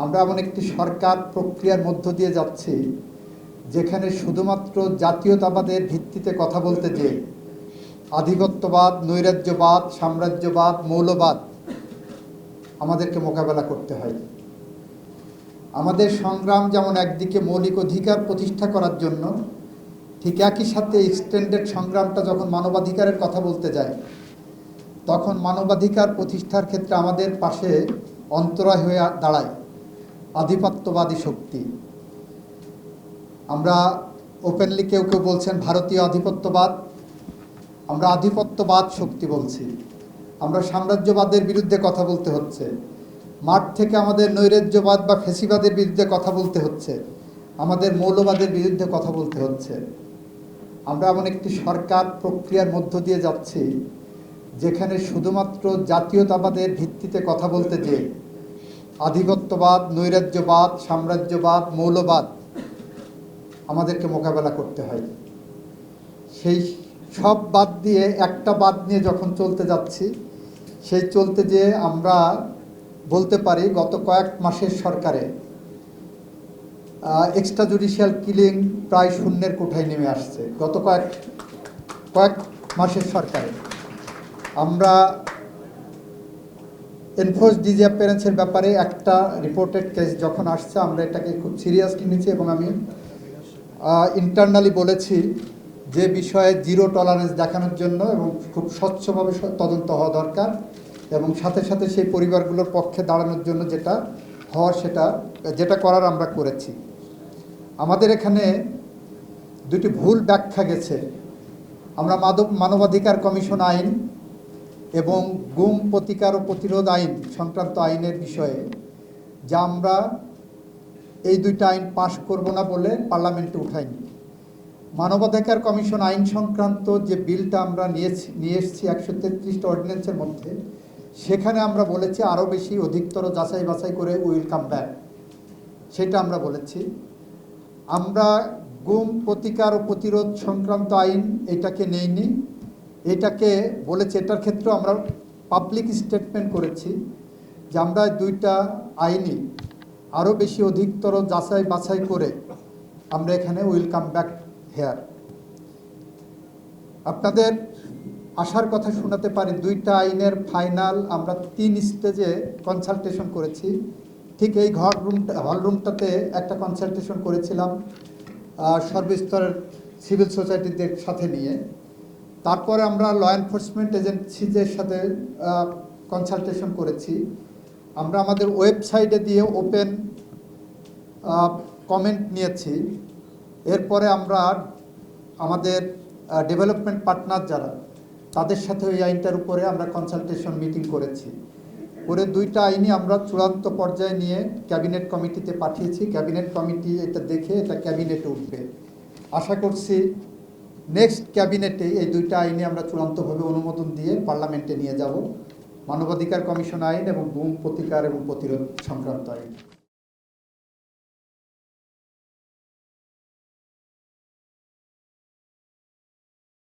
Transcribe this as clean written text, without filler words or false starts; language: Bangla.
আমরা এমন একটি সরকার প্রক্রিয়ার মধ্য দিয়ে যাচ্ছি যেখানে শুধুমাত্র জাতীয়তাবাদের ভিত্তিতে কথা বলতে যে আধিপত্যবাদ, নৈরাজ্যবাদ, সাম্রাজ্যবাদ, মৌলবাদ আমাদেরকে মোকাবেলা করতে হয়। আমাদের সংগ্রাম যেমন একদিকে মৌলিক অধিকার প্রতিষ্ঠা করার জন্য, ঠিক একই সাথে এক্সটেন্ডেড সংগ্রামটা যখন মানবাধিকারের কথা বলতে যায় তখন মানবাধিকার প্রতিষ্ঠার ক্ষেত্রে আমাদের পাশে অন্তরায় হয়ে দাঁড়ায় আধিপত্যবাদী শক্তি। আমরা ওপেনলি কেউ কেউ বলছেন ভারতীয় আধিপত্যবাদ, আমরা আধিপত্যবাদ শক্তি বলছি। আমরা সাম্রাজ্যবাদের বিরুদ্ধে কথা বলতে হচ্ছে, মাঠ থেকে আমাদের নৈরাজ্যবাদ বা ফ্যাসিবাদের বিরুদ্ধে কথা বলতে হচ্ছে, আমাদের মৌলবাদের বিরুদ্ধে কথা বলতে হচ্ছে। আমরা এমন একটি সরকার প্রক্রিয়ার মধ্য দিয়ে যাচ্ছি যেখানে শুধুমাত্র জাতীয়তাবাদের ভিত্তিতে কথা বলতে যে আধিপত্যবাদ, নৈরাজ্যবাদ, সাম্রাজ্যবাদ, মৌলবাদ আমাদেরকে মোকাবেলা করতে হয়। সেই সব বাদ দিয়ে একটা বাদ নিয়ে যখন চলতে যাচ্ছি, সেই চলতে যে আমরা বলতে পারি গত কয়েক মাসের সরকারে এক্সট্রা জুডিশিয়াল কিলিং প্রায় শূন্যের কোঠায় নেমে আসছে। গত কয়েক মাসের সরকারে আমরা এনফোর্স ডিসঅ্যাপিয়ারেন্সের ব্যাপারে একটা রিপোর্টেড কেস যখন আসছে আমরা এটাকে খুব সিরিয়াসলি নিয়েছি এবং আমি ইন্টারনালি বলেছি যে বিষয়ে জিরো টলারেন্স দেখানোর জন্য এবং খুব স্বচ্ছভাবে তদন্ত হওয়া দরকার এবং সাথে সাথে সেই পরিবারগুলোর পক্ষে দাঁড়ানোর জন্য যেটা করার আমরা করেছি। আমাদের এখানে দুটি ভুল ব্যাখ্যা গেছে। আমরা মানবাধিকার কমিশন আইন এবং গুম প্রতিকার ও প্রতিরোধ আইন সংক্রান্ত আইনের বিষয়ে যা আমরা এই দুইটা আইন পাশ করব না বলে পার্লামেন্টে উঠাইনি। মানবাধিকার কমিশন আইন সংক্রান্ত যে বিলটা আমরা নিয়ে এসেছি 133টা অর্ডিন্যান্সের মধ্যে, সেখানে আমরা বলেছি আরও বেশি অধিকতর যাচাই বাছাই করে উইল কাম ব্যাক, সেটা আমরা বলেছি। আমরা গুম প্রতিকার ও প্রতিরোধ সংক্রান্ত আইন এটাকে নেইনি, এটাকে বলেছি এটার ক্ষেত্রে আমরা পাবলিক স্টেটমেন্ট করেছি যে আমরা দুইটা আইনই আরও বেশি অধিকতর যাচাই বাছাই করে আমরা এখানে উইল কাম ব্যাক হেয়ার। আপনাদের আসার কথা শোনাতে পারি, দুইটা আইনের ফাইনাল আমরা 3 স্টেজে কনসালটেশন করেছি। ঠিক এই হলরুমটাতে একটা কনসালটেশন করেছিলাম সর্বস্তরের সিভিল সোসাইটিদের সাথে নিয়ে। তারপরে আমরা ল এনফোর্সমেন্ট এজেন্সিদের সাথে কনসালটেশন করেছি। আমরা আমাদের ওয়েবসাইটে দিয়ে ওপেন কমেন্ট নিয়েছি। এরপরে আমরা আমাদের ডেভেলপমেন্ট পার্টনার যারা, তাদের সাথে ওই আইনটার উপরে আমরা কনসালটেশন মিটিং করেছি। করে দুইটা আইনই আমরা চূড়ান্ত পর্যায়ে নিয়ে ক্যাবিনেট কমিটিতে পাঠিয়েছি। ক্যাবিনেট কমিটি এটা দেখে এটা ক্যাবিনেটে উঠবে। আশা করছি নেক্সট ক্যাবিনেটে এই দুইটা আইনে আমরা চূড়ান্তভাবে অনুমোদন দিয়ে পার্লামেন্টে নিয়ে যাব, মানবাধিকার কমিশন আইন এবং গুম প্রতিকার এবং প্রতিরোধ সংক্রান্ত আইন।